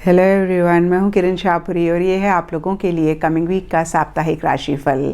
Hello everyone, मैं हूं किरण शाहपुरी और ये है आप लोगों के लिए कमिंग वीक का साप्ताहिक राशिफल।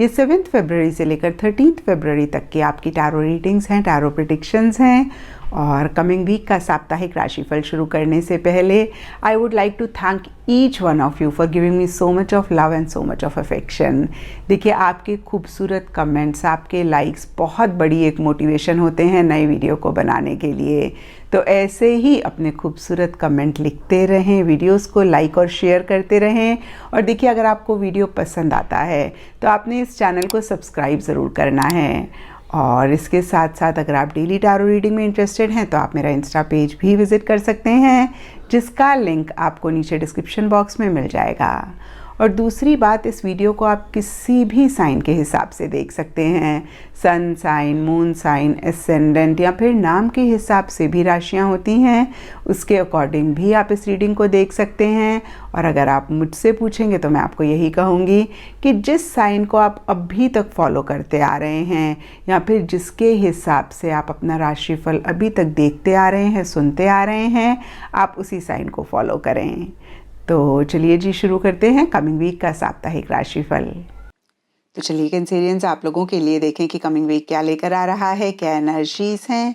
ये 7 फरवरी से लेकर 13 फरवरी तक की आपकी टैरो रीडिंग्स हैं, टैरो प्रेडिक्शंस हैं। और कमिंग वीक का साप्ताहिक राशिफल शुरू करने से पहले I would like to thank each one of you for giving me so much of love and so much of affection. देखिए, आपके खूबसूरत कमेंट्स, आपके लाइक्स बहुत बड़ी एक मोटिवेशन होते हैं नई वीडियो को बनाने के लिए। तो ऐसे ही अपने खूबसूरत कमेंट लिखते रहें, वीडियोस को लाइक और शेयर करते रहें। और देखिए, अगर आपको वीडियो पसंद आता है तो आपने इस चैनल को सब्सक्राइब ज़रूर करना है। और इसके साथ साथ अगर आप डेली टैरो रीडिंग में इंटरेस्टेड हैं तो आप मेरा इंस्टा पेज भी विज़िट कर सकते हैं, जिसका लिंक आपको नीचे डिस्क्रिप्शन बॉक्स में मिल जाएगा। और दूसरी बात, इस वीडियो को आप किसी भी साइन के हिसाब से देख सकते हैं। Sun sign, moon sign, ascendant या फिर नाम के हिसाब से भी राशियां होती हैं, उसके अकॉर्डिंग भी आप इस रीडिंग को देख सकते हैं। और अगर आप मुझसे पूछेंगे तो मैं आपको यही कहूँगी कि जिस साइन को आप अभी तक फॉलो करते आ रहे हैं या फिर जिसके हिसाब से आप अपना राशिफल अभी तक देखते आ रहे हैं, सुनते आ रहे हैं, आप उसी साइन को फॉलो करें। तो चलिए जी, शुरू करते हैं कमिंग वीक का साप्ताहिक राशिफल। तो चलिए कैंसेरियंस, आप लोगों के लिए देखें कि कमिंग वीक क्या लेकर आ रहा है, क्या एनर्जीज हैं।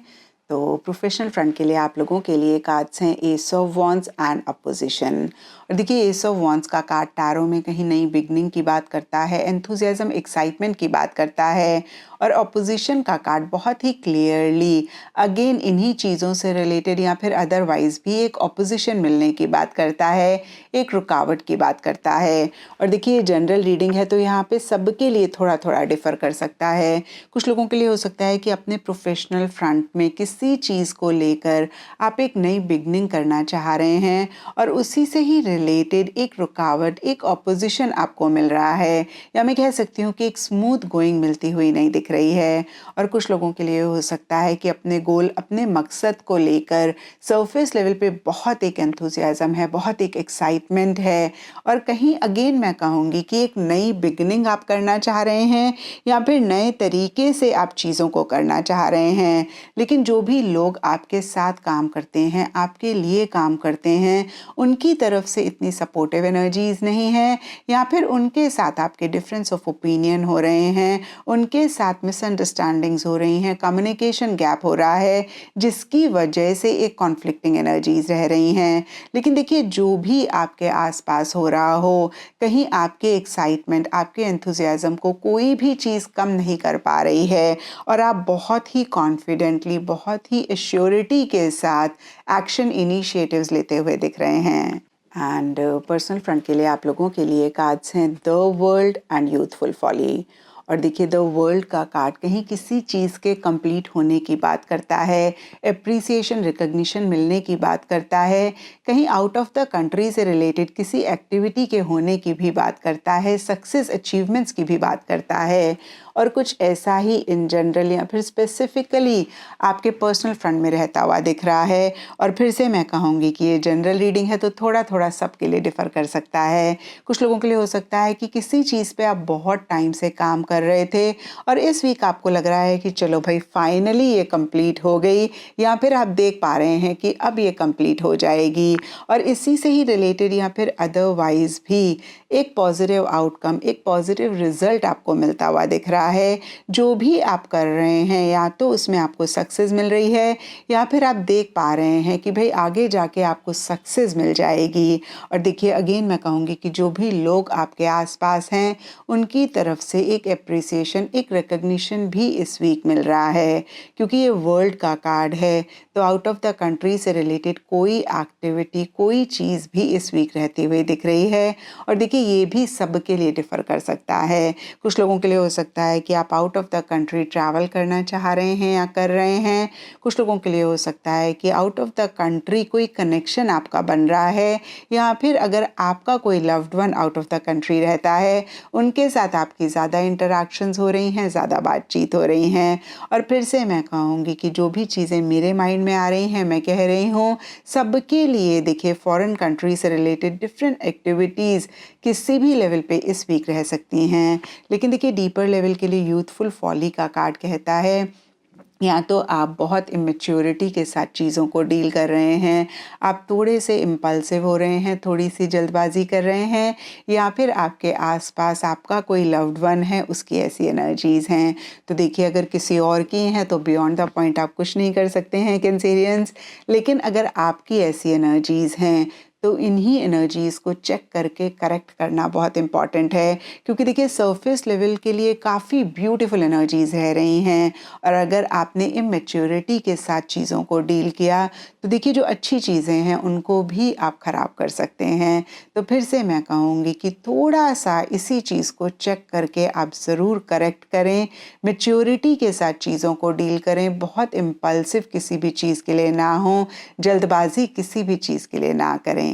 तो प्रोफेशनल फ्रंट के लिए आप लोगों के लिए कार्ड्स हैं S of wands and opposition. और देखिए, एस ऑफ वॉन्ड्स का कार्ड टैरो में कहीं नई बिगनिंग की बात करता है, एंथुजियाज्म, एक्साइटमेंट की बात करता है। और अपोजिशन का कार्ड बहुत ही क्लियरली अगेन इन्हीं चीज़ों से रिलेटेड या फिर अदरवाइज भी एक अपोजिशन मिलने की बात करता है, एक रुकावट की बात करता है। और देखिए, जनरल रीडिंग है तो यहाँ पे सबके लिए थोड़ा थोड़ा डिफर कर सकता है। कुछ लोगों के लिए हो सकता है कि अपने प्रोफेशनल फ्रंट में किसी चीज़ को लेकर आप एक नई बिगनिंग करना चाह रहे हैं और उसी से ही रिलेटेड एक रुकावट, एक ऑपोजिशन आपको मिल रहा है, या मैं कह सकती हूँ कि एक स्मूथ गोइंग मिलती हुई नहीं दिख रही है। और कुछ लोगों के लिए हो सकता है कि अपने गोल, अपने मकसद को लेकर सरफेस लेवल पे बहुत एक एंथुसियाज्म है, बहुत एक एक्साइटमेंट है। और कहीं अगेन मैं कहूँगी कि एक नई बिगनिंग आप करना चाह रहे हैं या फिर नए तरीके से आप चीज़ों को करना चाह रहे हैं। लेकिन जो भी लोग आपके साथ काम करते हैं, आपके लिए काम करते हैं, उनकी तरफ से इतनी सपोर्टिव एनर्जीज नहीं है, या फिर उनके साथ आपके डिफरेंस ऑफ ओपिनियन हो रहे हैं, उनके साथ मिसअंडरस्टैंडिंग्स हो रही हैं, कम्युनिकेशन गैप हो रहा है, जिसकी वजह से एक कॉन्फ्लिक्टिंग एनर्जीज रह रही हैं। लेकिन देखिए, जो भी आपके आसपास हो रहा हो, कहीं आपके एक्साइटमेंट, आपके एंथुजियाज्म को कोई भी चीज़ कम नहीं कर पा रही है और आप बहुत ही कॉन्फिडेंटली, बहुत ही एश्योरिटी के साथ एक्शन इनिशिएटिव्स लेते हुए दिख रहे हैं। एंड पर्सनल फ्रंट के लिए आप लोगों के लिए कार्ड्स हैं the world and youthful folly. और देखिए, द वर्ल्ड का कार्ड कहीं किसी चीज़ के कंप्लीट होने की बात करता है, एप्रिसिएशन, रिकग्निशन मिलने की बात करता है, कहीं आउट ऑफ द कंट्री से रिलेटेड किसी एक्टिविटी के होने की भी बात करता है, सक्सेस, अचीवमेंट्स की भी बात करता है। और कुछ ऐसा ही इन जनरल या फिर स्पेसिफिकली आपके पर्सनल फ्रंट में रहता हुआ दिख रहा है। और फिर से मैं कहूँगी कि ये जनरल रीडिंग है तो थोड़ा थोड़ा सबके लिए डिफ़र कर सकता है। कुछ लोगों के लिए हो सकता है कि किसी चीज़ पे आप बहुत टाइम से काम कर रहे थे और इस वीक आपको लग रहा है कि चलो भाई, फाइनली ये कंप्लीट हो गई, या फिर आप देख पा रहे हैं कि अब ये कंप्लीट हो जाएगी। और इसी से ही रिलेटेड या फिर अदरवाइज भी एक पॉजिटिव आउटकम, एक पॉजिटिव रिजल्ट आपको मिलता हुआ दिख रहा है। जो भी आप कर रहे हैं, या तो उसमें आपको सक्सेस मिल रही है या फिर आप देख पा रहे हैं कि भाई आगे जाके आपको सक्सेस मिल जाएगी। और देखिए, अगेन मैं कहूँगी कि जो भी लोग आपके आसपास हैं, उनकी तरफ से एक एप्रिसिएशन, एक रिकग्निशन भी इस वीक मिल रहा है। क्योंकि ये वर्ल्ड का कार्ड है तो आउट ऑफ द कंट्री से रिलेटेड कोई एक्टिविटी, कोई चीज़ भी इस वीक रहती हुई दिख रही है। और देखिए, ये भी सबके लिए डिफ़र कर सकता है। कुछ लोगों के लिए हो सकता है कि आप out of the country travel करना चाह रहे हैं या कर रहे हैं। कुछ लोगों के लिए हो सकता है कि आउट ऑफ द कंट्री कोई कनेक्शन आपका बन रहा है, या फिर अगर आपका कोई loved one out of the country रहता है, उनके साथ आपकी ज़्यादा इंटरैक्शंस हो रही हैं, ज़्यादा बातचीत हो रही हैं। और फिर से मैं कहूँगी कि जो भी चीज़ें मेरे माइंड में आ रही हैं, मैं कह रही हूँ सबके लिए। देखिए, फॉरेन कंट्री से रिलेटेड डिफरेंट एक्टिविटीज़ किसी भी लेवल पे इस वीक रह सकती हैं। लेकिन देखिए, डीपर लेवल के लिए यूथफुल फॉली का कार्ड कहता है या तो आप बहुत इमेच्योरिटी के साथ चीज़ों को डील कर रहे हैं, आप थोड़े से इम्पल्सिव हो रहे हैं, थोड़ी सी जल्दबाजी कर रहे हैं, या फिर आपके आसपास आपका कोई लव्ड वन है उसकी ऐसी एनर्जीज़ हैं। तो देखिए, अगर किसी और की हैं तो बियॉन्ड द पॉइंट आप कुछ नहीं कर सकते हैं कैंसेरियंस, लेकिन अगर आपकी ऐसी एनर्जीज़ हैं तो इन्हीं एनर्जीज़ को चेक करके करेक्ट करना बहुत इम्पॉर्टेंट है, क्योंकि देखिए सरफेस लेवल के लिए काफ़ी ब्यूटीफुल एनर्जीज़ रह रही हैं, और अगर आपने इमेच्योरिटी के साथ चीज़ों को डील किया तो देखिए जो अच्छी चीज़ें हैं उनको भी आप ख़राब कर सकते हैं। तो फिर से मैं कहूँगी कि थोड़ा सा इसी चीज़ को चेक करके आप ज़रूर करेक्ट करें, मैच्योरिटी के साथ चीज़ों को डील करें, बहुत इम्पल्सिव किसी भी चीज़ के लिए ना हो, जल्दबाजी किसी भी चीज़ के लिए ना करें।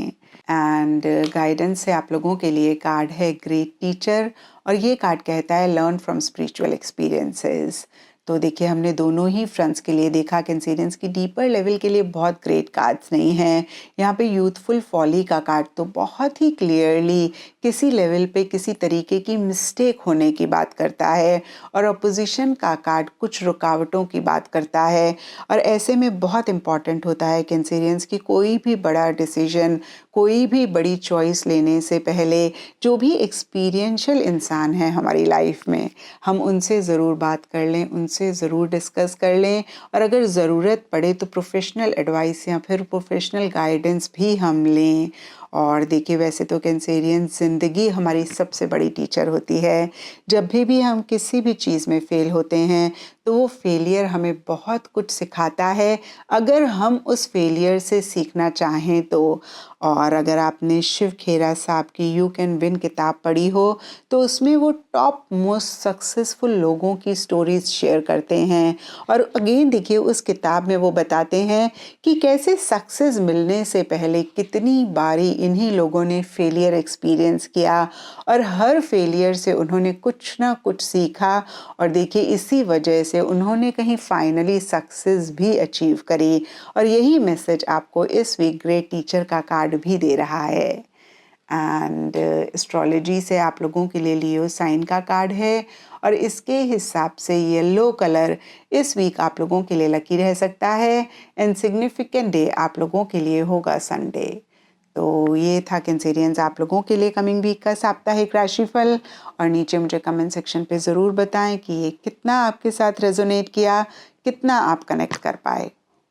एंड गाइडेंस से आप लोगों के लिए कार्ड है ग्रेट टीचर, और ये कार्ड कहता है लर्न फ्रॉम स्पिरिचुअल एक्सपीरियंसेस। तो देखिए, हमने दोनों ही फ्रंट्स के लिए देखा, कैंसेरियंस की डीपर लेवल के लिए बहुत ग्रेट कार्ड्स नहीं हैं। यहाँ पे यूथफुल फॉली का कार्ड तो बहुत ही क्लियरली किसी लेवल पे किसी तरीके की मिस्टेक होने की बात करता है, और अपोजिशन का कार्ड कुछ रुकावटों की बात करता है। और ऐसे में बहुत इंपॉर्टेंट होता है कैंसेरियंस की कोई भी बड़ा डिसीजन, कोई भी बड़ी चॉइस लेने से पहले जो भी एक्सपीरियंशियल इंसान है हमारी लाइफ में, हम उनसे ज़रूर बात कर लें, उनसे ज़रूर डिस्कस कर लें, और अगर ज़रूरत पड़े तो प्रोफेशनल एडवाइस या फिर प्रोफेशनल गाइडेंस भी हम लें। और देखिए, वैसे तो कैंसेरियन ज़िंदगी हमारी सबसे बड़ी टीचर होती है। जब भी हम किसी भी चीज़ में फ़ेल होते हैं तो वो फेलियर हमें बहुत कुछ सिखाता है, अगर हम उस फेलियर से सीखना चाहें तो। और अगर आपने शिव खेरा साहब की यू कैन विन किताब पढ़ी हो तो उसमें वो टॉप मोस्ट सक्सेसफुल लोगों की स्टोरीज शेयर करते हैं, और अगेन देखिए उस किताब में वो बताते हैं कि कैसे सक्सेस मिलने से पहले कितनी बारी इन्हीं लोगों ने फेलियर एक्सपीरियंस किया, और हर फेलियर से उन्होंने कुछ ना कुछ सीखा, और देखिए इसी वजह से उन्होंने कहीं फाइनली सक्सेस भी अचीव करी। और यही मैसेज आपको इस वीक ग्रेट टीचर का कार्ड भी दे रहा है। एंड एस्ट्रोलॉजी से आप लोगों के लिए लियो साइन का कार्ड है, और इसके हिसाब से येलो कलर इस वीक आप लोगों के लिए लकी रह सकता है, एंड सिग्निफिकेंट डे आप लोगों के लिए होगा संडे। तो ये था कैंसेरियंस आप लोगों के लिए कमिंग वीक का साप्ताहिक राशिफल, और नीचे मुझे कमेंट सेक्शन पे ज़रूर बताएं कि ये कितना आपके साथ रेजोनेट किया, कितना आप कनेक्ट कर पाए।